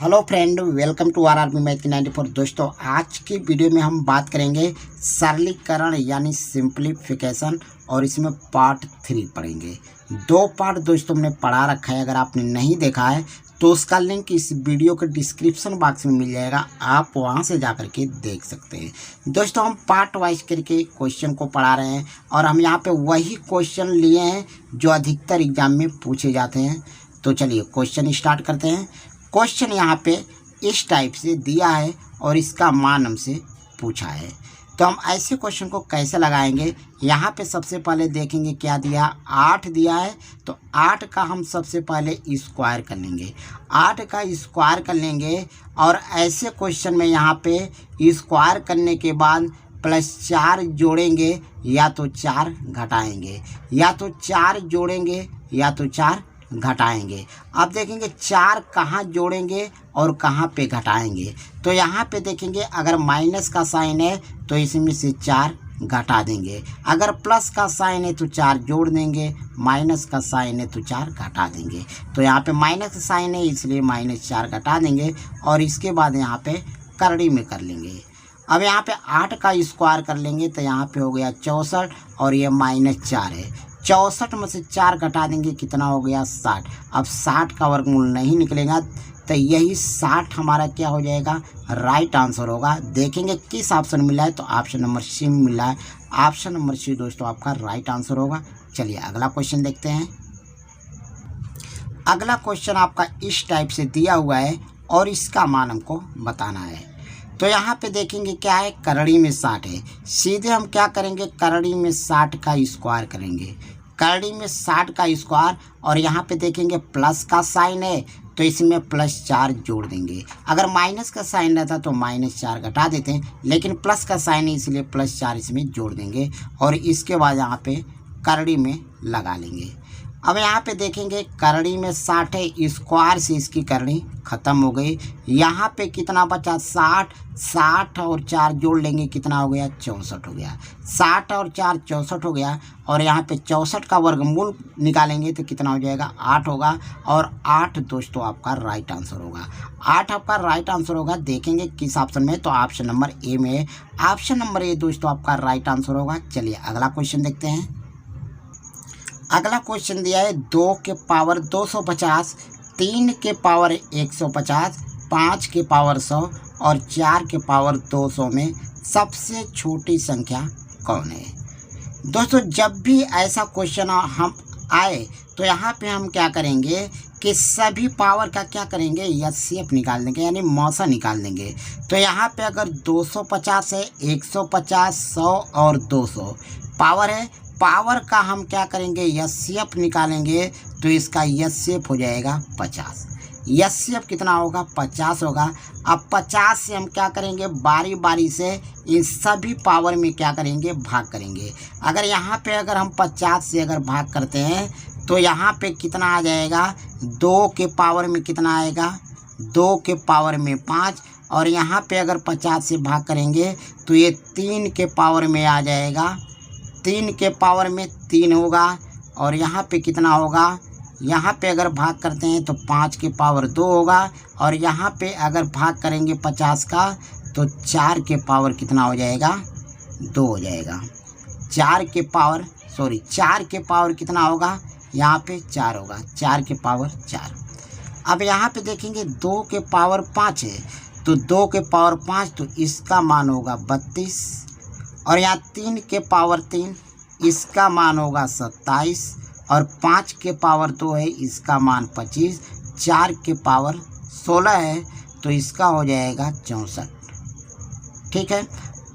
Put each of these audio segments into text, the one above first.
Hello friend, welcome to our army math 94। दोस्तों, आज की वीडियो में हम बात करेंगे सरलीकरण यानी सिंप्लीफिकेशन, और इसमें पार्ट 3 पढ़ेंगे। 2 पार्ट दोस्तों हमने पढ़ा रखा है। अगर आपने नहीं देखा है तो उसका लिंक इस वीडियो के डिस्क्रिप्शन बॉक्स में मिल जाएगा, आप वहां से जाकर के देख सकते हैं। दोस्तों, हम पार्ट वाइज करके क्वेश्चन को पढ़ा रहे हैं और हम यहाँ पे वही क्वेश्चन लिए हैं जो अधिकतर एग्जाम में पूछे जाते हैं। तो चलिए क्वेश्चन स्टार्ट करते हैं। क्वेश्चन यहाँ पे इस टाइप से दिया है और इसका मान हमसे पूछा है, तो हम ऐसे क्वेश्चन को कैसे लगाएंगे। यहाँ पे सबसे पहले देखेंगे क्या दिया, 8 दिया है, तो 8 का हम सबसे पहले स्क्वायर कर लेंगे। 8 का स्क्वायर कर लेंगे और ऐसे क्वेश्चन में यहाँ पे स्क्वायर करने के बाद +4 जोड़ेंगे या तो 4 घटाएंगे, या तो 4 जोड़ेंगे या तो 4 घटाएंगे। अब देखेंगे 4 कहाँ जोड़ेंगे और कहाँ पे घटाएंगे। तो यहाँ पे देखेंगे अगर माइनस का साइन है तो इसमें से 4 घटा देंगे, अगर प्लस का साइन है तो 4 जोड़ देंगे, माइनस का साइन है तो 4 घटा देंगे। तो यहाँ पे माइनस का साइन है इसलिए -4 घटा देंगे और इसके बाद यहाँ पे करड़ी में कर लेंगे। अब यहाँ पे 8 का स्क्वायर कर लेंगे तो यहाँ पे हो गया 64 और ये -4 है। 64 में से 4 घटा देंगे, कितना हो गया 60। अब 60 का वर्गमूल नहीं निकलेगा तो यही 60 हमारा क्या हो जाएगा, राइट आंसर होगा। देखेंगे किस ऑप्शन मिला है, तो ऑप्शन नंबर सी मिला है। ऑप्शन नंबर सी दोस्तों आपका राइट आंसर होगा। चलिए अगला क्वेश्चन देखते हैं। अगला क्वेश्चन आपका इस टाइप से दिया हुआ है और इसका मान हमको बताना है। तो यहाँ पे देखेंगे क्या है, करड़ी में 60 है। सीधे हम क्या करेंगे, करड़ी में 60 का स्क्वायर करेंगे। करड़ी में 60 का स्क्वायर और यहाँ पे देखेंगे प्लस का साइन है तो इसमें +4 जोड़ देंगे। अगर माइनस का साइन रहता तो -4 घटा देते हैं, लेकिन प्लस का साइन है इसलिए +4 इसमें जोड़ देंगे और इसके बाद यहाँ पे करड़ी में लगा लेंगे। अब यहाँ पे देखेंगे करड़ी में 60 है, स्क्वायर से इसकी करड़ी ख़त्म हो गई। यहाँ पे कितना बचा, 60 और 4 जोड़ लेंगे, कितना हो गया 64 हो गया। 60 और 4 64 हो गया और यहाँ पे 64 का वर्गमूल निकालेंगे तो कितना हो जाएगा, 8 होगा। और 8 दोस्तों आपका राइट आंसर होगा। 8 आपका राइट आंसर होगा। देखेंगे किस ऑप्शन में, तो ऑप्शन नंबर ए में। ऑप्शन नंबर ए दोस्तों आपका राइट आंसर होगा। चलिए अगला क्वेश्चन देखते हैं। अगला क्वेश्चन दिया है 2 के पावर 250, 3 के पावर 150, 5 के पावर 100 और 4 के पावर 200 में सबसे छोटी संख्या कौन है। दोस्तों, जब भी ऐसा क्वेश्चन हम आए तो यहाँ पे हम क्या करेंगे कि सभी पावर का क्या करेंगे, एचसीएफ निकाल देंगे, यानी मौसा निकाल देंगे। तो यहाँ पे अगर 250 है, 150, 100 और 200 पावर है, पावर का हम क्या करेंगे, एचसीएफ निकालेंगे तो इसका एचसीएफ हो जाएगा 50। एचसीएफ कितना होगा, 50 होगा। अब 50 से हम क्या करेंगे, बारी बारी से इन सभी पावर में क्या करेंगे, भाग करेंगे। अगर यहाँ पे अगर हम 50 से अगर भाग करते हैं तो यहाँ पे कितना आ जाएगा, 2 के पावर में कितना आएगा, 2 के पावर में 5। और यहाँ पे अगर 50 से भाग करेंगे तो ये 3 के पावर में आ जाएगा, 3 के पावर में 3 होगा। और यहाँ पे कितना होगा, यहाँ पे अगर भाग करते हैं तो 5 के पावर 2 होगा। और यहाँ पे अगर भाग करेंगे 50 का तो 4 के पावर कितना हो जाएगा, 2 हो जाएगा। 4 के पावर कितना होगा, यहाँ पे 4 होगा, 4 के पावर 4। अब यहाँ पे देखेंगे 2 के पावर 5 है, तो 2 के पावर 5 तो इसका मान होगा 32। और यहाँ 3 के पावर 3 इसका मान होगा 27। और 5 के पावर 2 है, इसका मान 25। 4 के पावर 16 है तो इसका हो जाएगा 64। ठीक है।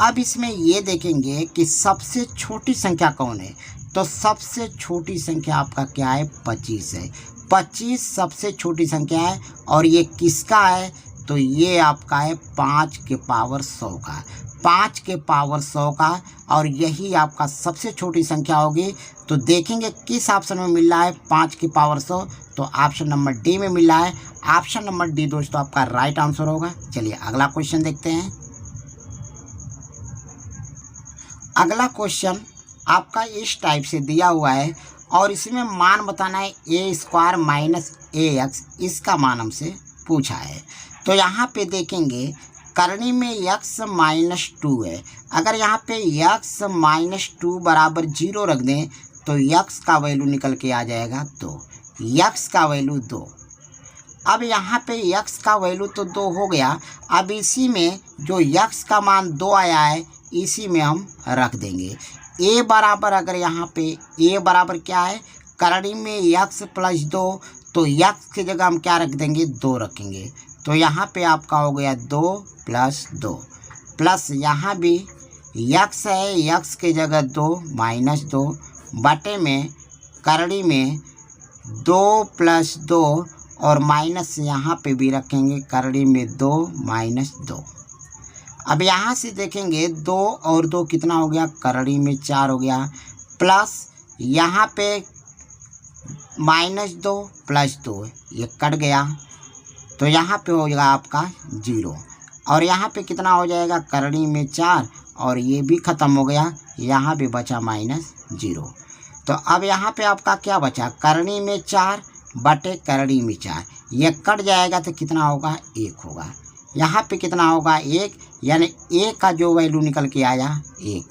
अब इसमें ये देखेंगे कि सबसे छोटी संख्या कौन है। तो सबसे छोटी संख्या आपका क्या है, 25 है। 25 सबसे छोटी संख्या है और ये किसका है, तो ये आपका है 5 के पावर 100 का। 5 के पावर 100 का, और यही आपका सबसे छोटी संख्या होगी। तो देखेंगे किस ऑप्शन में मिल रहा है 5 की पावर 100, तो ऑप्शन नंबर डी में मिल रहा है। ऑप्शन नंबर डी दोस्तों आपका राइट आंसर होगा। चलिए अगला क्वेश्चन देखते हैं। अगला क्वेश्चन आपका इस टाइप से दिया हुआ है और इसमें मान बताना है a² - ax, इसका मान हमसे पूछा है। तो यहाँ पे देखेंगे करनी में x-2 है। अगर यहाँ पे x-2 बराबर 0 रख दें तो x का वैल्यू निकल के आ जाएगा 2, x का वैल्यू 2। अब यहाँ पे x का वैल्यू तो 2 हो गया। अब इसी में जो x का मान 2 आया है इसी में हम रख देंगे। a बराबर, अगर यहाँ पे a बराबर क्या है, करनी में x प्लस 2, तो x की जगह हम क्या रख देंगे, 2 रखेंगे। तो यहाँ पे आपका हो गया 2 प्लस 2, प्लस यहाँ भी x है, x की जगह 2 माइनस 2 बटे में करनी में 2 प्लस 2 और माइनस यहाँ पे भी रखेंगे करनी में 2 माइनस 2। अब यहाँ से देखेंगे 2 और 2 कितना हो गया, करनी में 4 हो गया, प्लस यहाँ पे माइनस 2 प्लस 2 ये कट गया तो यहाँ पे हो जाएगा आपका 0। और यहाँ पे कितना हो जाएगा, करनी में 4 और ये भी ख़त्म हो गया, यहाँ पे बचा माइनस 0। तो अब यहाँ पे आपका क्या बचा, करनी में 4 बटे करनी में 4, ये कट जाएगा तो कितना होगा, 1 होगा। यहाँ पे कितना होगा, 1, यानी a का जो वैल्यू निकल के आया 1,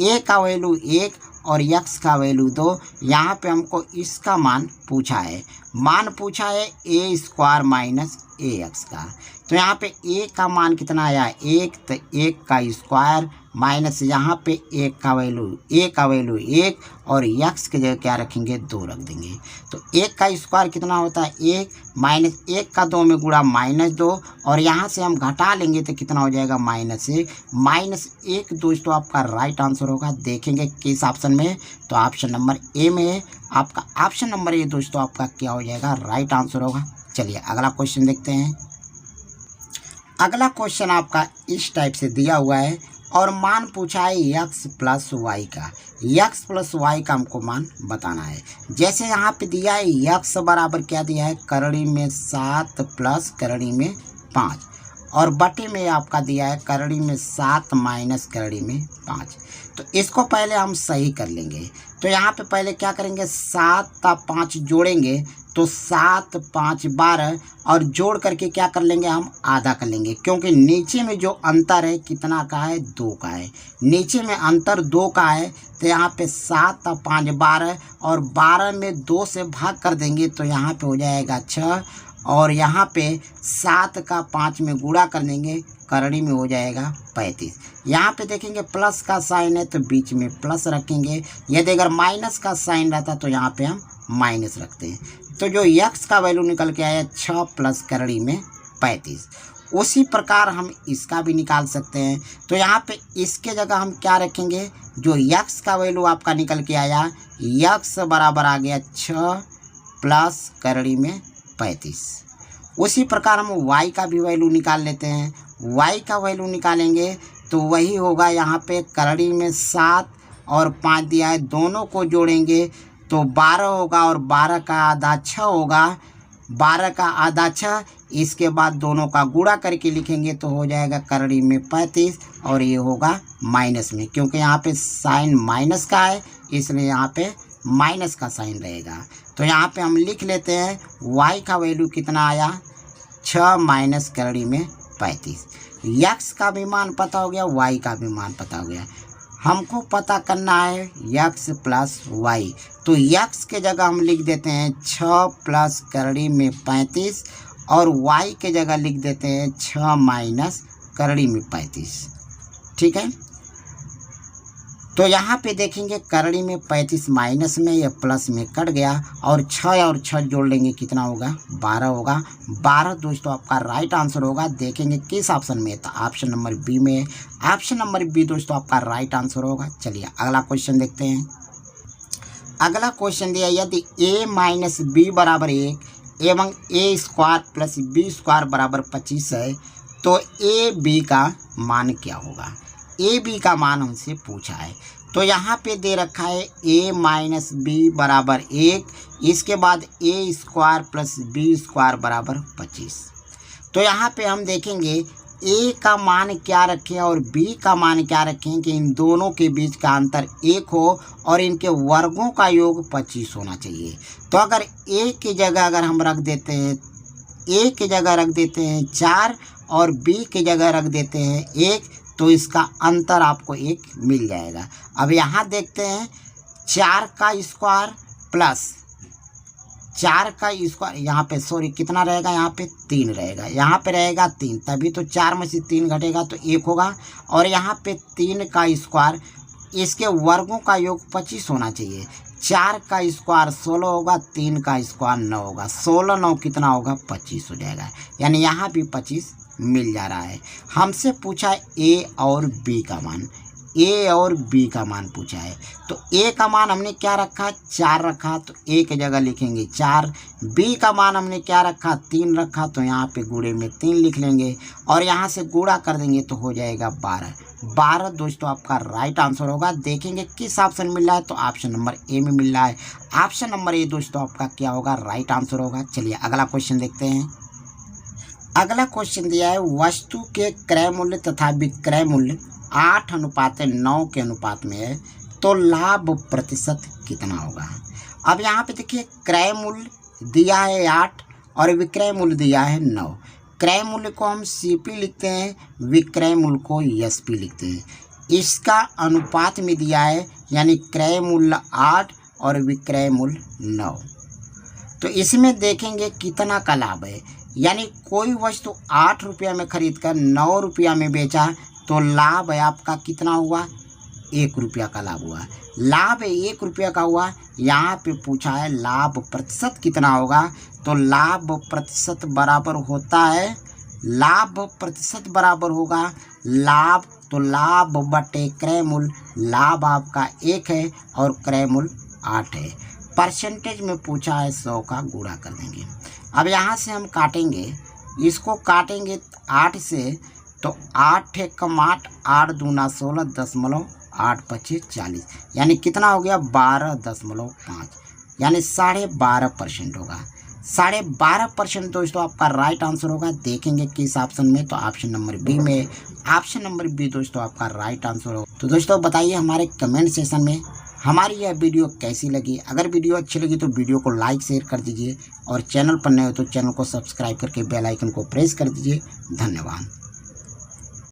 a का वैल्यू 1 और x का वैल्यू 2। यहाँ पे हमको इसका मान पूछा है, मान पूछा है a² माइनस ax का। तो यहाँ पे a का मान कितना आया, 1, तो 1 का स्क्वायर माइनस यहाँ पे a का वैल्यू 1 और x की जगह क्या रखेंगे, 2 रख देंगे। तो 1 का स्क्वायर कितना होता है, 1 माइनस 1 का 2 में गुणा माइनस 2 और यहाँ से हम घटा लेंगे तो कितना हो जाएगा, -1 दोस्तों आपका राइट आंसर होगा। देखेंगे किस ऑप्शन में, तो ऑप्शन नंबर ए में है आपका। ऑप्शन नंबर ए दोस्तों आपका क्या हो जाएगा, राइट आंसर होगा। चलिए अगला क्वेश्चन देखते हैं। अगला क्वेश्चन आपका इस टाइप से दिया हुआ है और मान पूछा है x प्लस वाई का। x प्लस वाई का हमको मान बताना है। जैसे यहाँ पे दिया है x बराबर क्या दिया है, करनी में 7 प्लस करनी में 5 और बटे में आपका दिया है करनी में 7 माइनस करनी में 5। तो इसको पहले हम सही कर लेंगे। तो यहाँ पे पहले क्या करेंगे, 7 का 5 जोड़ेंगे तो 7 5 12 और जोड़ करके क्या कर लेंगे, हम आधा कर लेंगे, क्योंकि नीचे में जो अंतर है कितना का है, 2 का है। नीचे में अंतर 2 का है तो यहाँ पे 7 5 12 और 12 में 2 से भाग कर देंगे तो यहाँ पे हो जाएगा 6 और यहाँ पे 7 का 5 में गुणा कर देंगे, करनी में हो जाएगा 35। यहाँ पे देखेंगे प्लस का साइन है तो बीच में प्लस रखेंगे, यदि अगर माइनस का साइन रहता तो यहाँ पे हम माइनस रखते हैं। तो जो x का वैल्यू निकल के आया 6 प्लस करनी में 35। उसी प्रकार हम इसका भी निकाल सकते हैं। तो यहाँ पे इसके जगह हम क्या रखेंगे, जो x का वैल्यू आपका निकल के आया, x बराबर आ गया 6 प्लस करनी में 35। उसी प्रकार हम y का भी वैल्यू निकाल लेते हैं। y का वैल्यू निकालेंगे तो वही होगा, यहाँ पे करनी में 7 और 5 दिया है, दोनों को जोड़ेंगे तो 12 होगा और 12 का आधा 6 होगा, 12 का आधा 6, इसके बाद दोनों का गुणा करके लिखेंगे तो हो जाएगा करनी में 35 और ये होगा माइनस में, क्योंकि यहाँ पे साइन माइनस का है इसलिए यहाँ पे माइनस का साइन रहेगा। तो यहाँ पे हम लिख लेते हैं y का वैल्यू कितना आया, 6 माइनस करनी में 35। x का भी मान पता हो गया, y का भी मान पता हो गया। हमको पता करना है x प्लस वाई, तो x के जगह हम लिख देते हैं 6 प्लस करनी में 35 और y के जगह लिख देते हैं 6 माइनस करनी में 35। ठीक है, तो यहाँ पे देखेंगे करनी में 35 माइनस में या प्लस में कट गया और 6 और 6 जोड़ लेंगे कितना होगा, 12 होगा। 12 दोस्तों आपका राइट आंसर होगा। देखेंगे किस ऑप्शन में, तो ऑप्शन नंबर बी में है। ऑप्शन नंबर बी दोस्तों आपका राइट आंसर होगा। चलिए अगला क्वेश्चन देखते हैं। अगला क्वेश्चन दिया, यदि a माइनस बी बराबर 1 एवं a² प्लस b² बराबर 25 है तो a b का मान क्या होगा। ए बी का मान हमसे पूछा है। तो यहाँ पे दे रखा है a माइनस बी बराबर 1, इसके बाद a² प्लस b² बराबर 25। तो यहाँ पे हम देखेंगे a का मान क्या रखें और b का मान क्या रखें कि इन दोनों के बीच का अंतर 1 हो और इनके वर्गों का योग 25 होना चाहिए। तो अगर a की जगह अगर हम रख देते हैं ए की जगह रख देते हैं 4 और बी की जगह रख देते हैं 1, तो इसका अंतर आपको 1 मिल जाएगा। अब यहाँ देखते हैं 4 का स्क्वायर प्लस 4 का स्क्वायर, यहाँ पे सॉरी कितना रहेगा, यहाँ पे 3 रहेगा, यहाँ पे रहेगा 3, तभी तो 4 में से 3 घटेगा तो 1 होगा। और यहाँ पे 3 का स्क्वायर, इसके वर्गों का योग 25 होना चाहिए। 4 का स्क्वायर 16 होगा, 3 का स्क्वायर 9 होगा, 16 9 कितना होगा 25 हो जाएगा, यानी यहाँ भी 25 मिल जा रहा है। हमसे पूछा है ए और बी का मान, ए और बी का मान पूछा है, तो ए का मान हमने क्या रखा 4 रखा, तो ए की जगह लिखेंगे 4। बी का मान हमने क्या रखा 3 रखा, तो यहाँ पे गुणे में 3 लिख लेंगे और यहाँ से गुणा कर देंगे तो हो जाएगा 12 दोस्तों आपका राइट आंसर होगा। देखेंगे किस ऑप्शन मिल रहा है, तो ऑप्शन नंबर ए में मिल रहा है। ऑप्शन नंबर ए दोस्तों आपका क्या होगा, राइट आंसर होगा। चलिए अगला क्वेश्चन देखते हैं। अगला क्वेश्चन दिया है वस्तु के क्रय मूल्य तथा विक्रय मूल्य 8:9 के अनुपात में है, तो लाभ प्रतिशत कितना होगा। अब यहाँ पे देखिए क्रय मूल्य दिया है 8 और विक्रय मूल्य दिया है 9। क्रय मूल्य को हम CP लिखते हैं, विक्रय मूल्य को SP लिखते हैं। इसका अनुपात में दिया है, यानी क्रय मूल्य 8 और विक्रय मूल्य 9। तो इसमें देखेंगे कितना का लाभ है, यानी कोई वस्तु 8 रुपया में खरीद कर 9 रुपया में बेचा, तो लाभ है आपका कितना हुआ 1 रुपया का लाभ हुआ। लाभ 1 रुपया का हुआ। यहाँ पे पूछा है लाभ प्रतिशत कितना होगा, तो लाभ प्रतिशत बराबर होता है, लाभ प्रतिशत बराबर होगा लाभ, तो लाभ बटे क्रय मूल्य, लाभ आपका 1 है और क्रय मूल्य 8 है। परसेंटेज में पूछा है 100 का गुणा कर देंगे। अब यहाँ से हम काटेंगे, इसको काटेंगे 8 से, तो 8 एकम 8, 8 दूना 16, 10,8 25 40, यानी कितना हो गया 12.5, यानी 12.5% होगा। 12.5% दोस्तों आपका राइट आंसर होगा। देखेंगे किस ऑप्शन में, तो ऑप्शन नंबर बी में। ऑप्शन नंबर बी दोस्तों आपका राइट आंसर होगा। तो दोस्तों बताइए हमारे कमेंट सेशन में हमारी यह वीडियो कैसी लगी। अगर वीडियो अच्छी लगी तो वीडियो को लाइक शेयर कर दीजिए और चैनल पर नए हो तो चैनल को सब्सक्राइब करके बेल आइकन को प्रेस कर दीजिए। धन्यवाद।